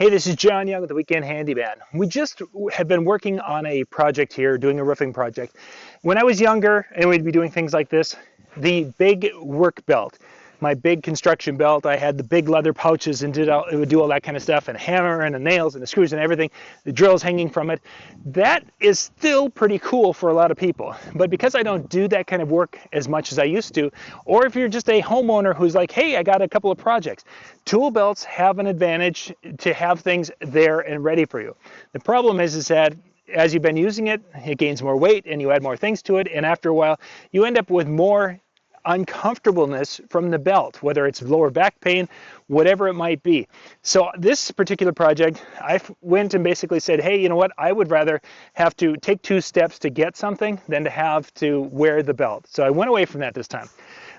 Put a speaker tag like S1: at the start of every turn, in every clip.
S1: Hey, this is John Young with the Weekend Handyman. We just have been working on a project here, doing a roofing project. When I was younger and we'd be doing things like this, the big work belt, my big construction belt, I had the big leather pouches and it would do all that kind of stuff, and a hammer and the nails and the screws and everything, the drills hanging from it. That is still pretty cool for a lot of people. But because I don't do that kind of work as much as I used to, or if you're just a homeowner who's like, hey, I got a couple of projects, tool belts have an advantage to have things there and ready for you. The problem is that as you've been using it, it gains more weight and you add more things to it, and after a while you end up with more uncomfortableness from the belt, whether it's lower back pain, whatever it might be. So this particular project, I went and basically said, hey, you know what, I would rather have to take 2 steps to get something than to have to wear the belt. So I went away from that this time.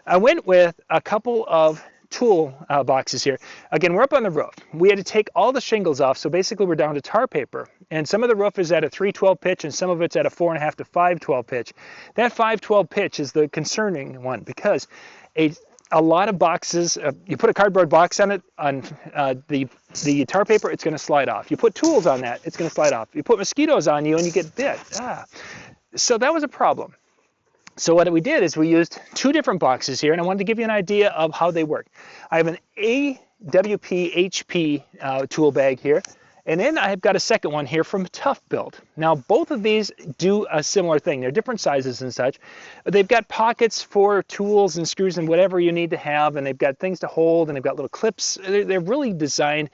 S1: I went with a couple of tool boxes here. Again, we're up on the roof. We had to take all the shingles off, so basically we're down to tar paper. And some of the roof is at a 3/12 pitch and some of it's at a 4.5 to 5/12 pitch. That 5/12 pitch is the concerning one because a lot of boxes, you put a cardboard box on it, on the tar paper, it's going to slide off. You put tools on that, it's going to slide off. You put mosquitoes on you and you get bit. So that was a problem. So what we did is we used 2 different boxes here, and I wanted to give you an idea of how they work. I have an AWP HP tool bag here, and then I've got a second one here from ToughBuilt. Now both of these do a similar thing. They're different sizes and such. They've got pockets for tools and screws and whatever you need to have, and they've got things to hold, and they've got little clips. They're really designed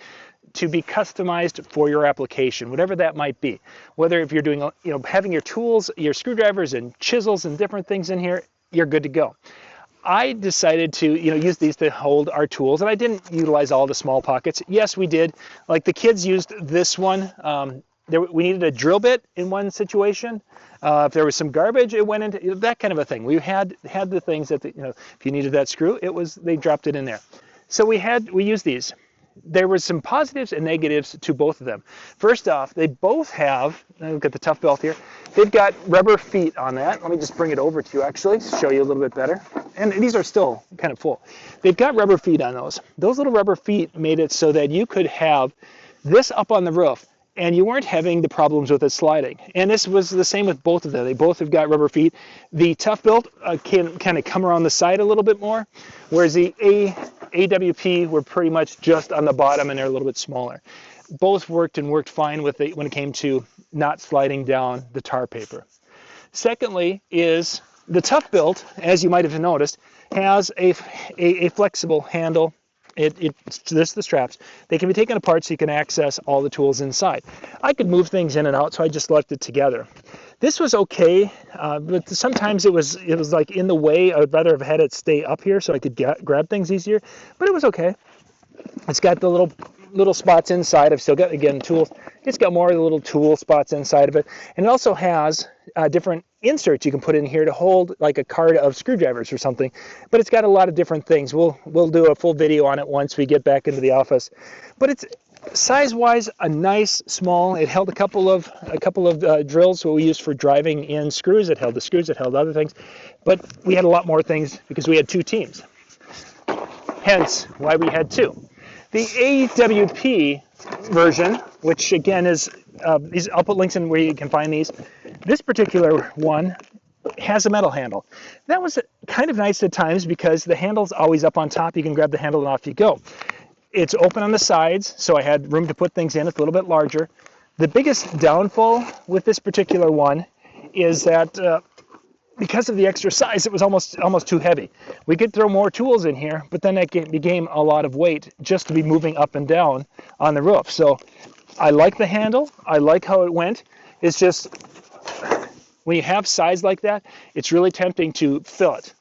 S1: to be customized for your application, whatever that might be. Whether if you're doing, having your tools, your screwdrivers and chisels and different things in here, you're good to go. I decided to, use these to hold our tools, and I didn't utilize all the small pockets. Yes, we did. Like the kids used this one. We needed a drill bit in one situation. If there was some garbage, it went into that kind of a thing. We had the things that, if you needed that screw, they dropped it in there. So we used these. There were some positives and negatives to both of them. First off, they both have, look at the ToughBuilt here, they've got rubber feet on that. Let me just bring it over to you actually, show you a little bit better. And these are still kind of full. They've got rubber feet on those. Those little rubber feet made it so that you could have this up on the roof and you weren't having the problems with it sliding. And this was the same with both of them. They both have got rubber feet. The ToughBuilt can kind of come around the side a little bit more, whereas the AWP were pretty much just on the bottom and they're a little bit smaller. Both worked fine with it when it came to not sliding down the tar paper. Secondly is the ToughBuilt, as you might have noticed, has a flexible handle. This the straps. They can be taken apart so you can access all the tools inside. I could move things in and out, so I just left it together. This was okay, but sometimes it was like in the way. I would rather have had it stay up here so I could grab things easier, but it was okay. It's got the little spots inside. I've still got, again, tools. It's got more of the little tool spots inside of it, and it also has different inserts you can put in here to hold like a card of screwdrivers or something. But it's got a lot of different things. We'll do a full video on it once we get back into the office. But it's size-wise a nice small. It held a couple of drills what we used for driving in screws. It held the screws. It held other things. But we had a lot more things because we had 2 teams. Hence why we had 2. The AWP version, which again is I'll put links in where you can find these. This particular one has a metal handle. That was kind of nice at times because the handle's always up on top. You can grab the handle and off you go. It's open on the sides, so I had room to put things in. It's a little bit larger. The biggest downfall with this particular one is that because of the extra size, it was almost too heavy. We could throw more tools in here, but then that became a lot of weight just to be moving up and down on the roof. So I like the handle. I like how it went. It's just when you have size like that, it's really tempting to fill it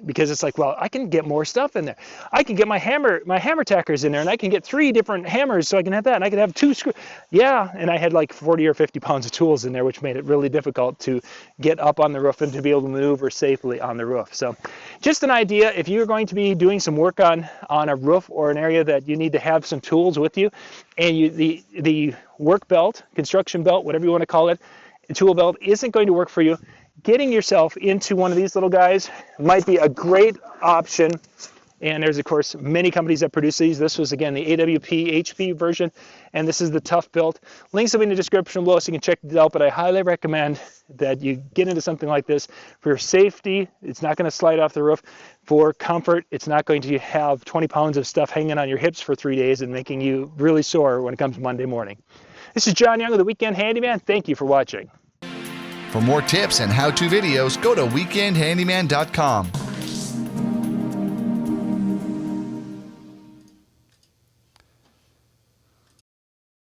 S1: because it's like, well, I can get more stuff in there. I can get my hammer tackers in there, and I can get 3 different hammers, so I can have that, and I can have 2 screws. Yeah, and I had like 40 or 50 pounds of tools in there, which made it really difficult to get up on the roof and to be able to maneuver safely on the roof. So just an idea, if you're going to be doing some work on a roof or an area that you need to have some tools with you, and the work belt, construction belt, whatever you want to call it, tool belt isn't going to work for you, getting yourself into one of these little guys might be a great option And there's, of course, many companies that produce these. This was, again, the AWP HP version, and this is the ToughBuilt. Links will be in the description below so you can check these out, but I highly recommend that you get into something like this for your safety. It's not going to slide off the roof. For comfort, it's not going to have 20 pounds of stuff hanging on your hips for 3 days and making you really sore when it comes Monday morning. This is John Young of the Weekend Handyman. Thank you for watching.
S2: For more tips and how-to videos, go to weekendhandyman.com.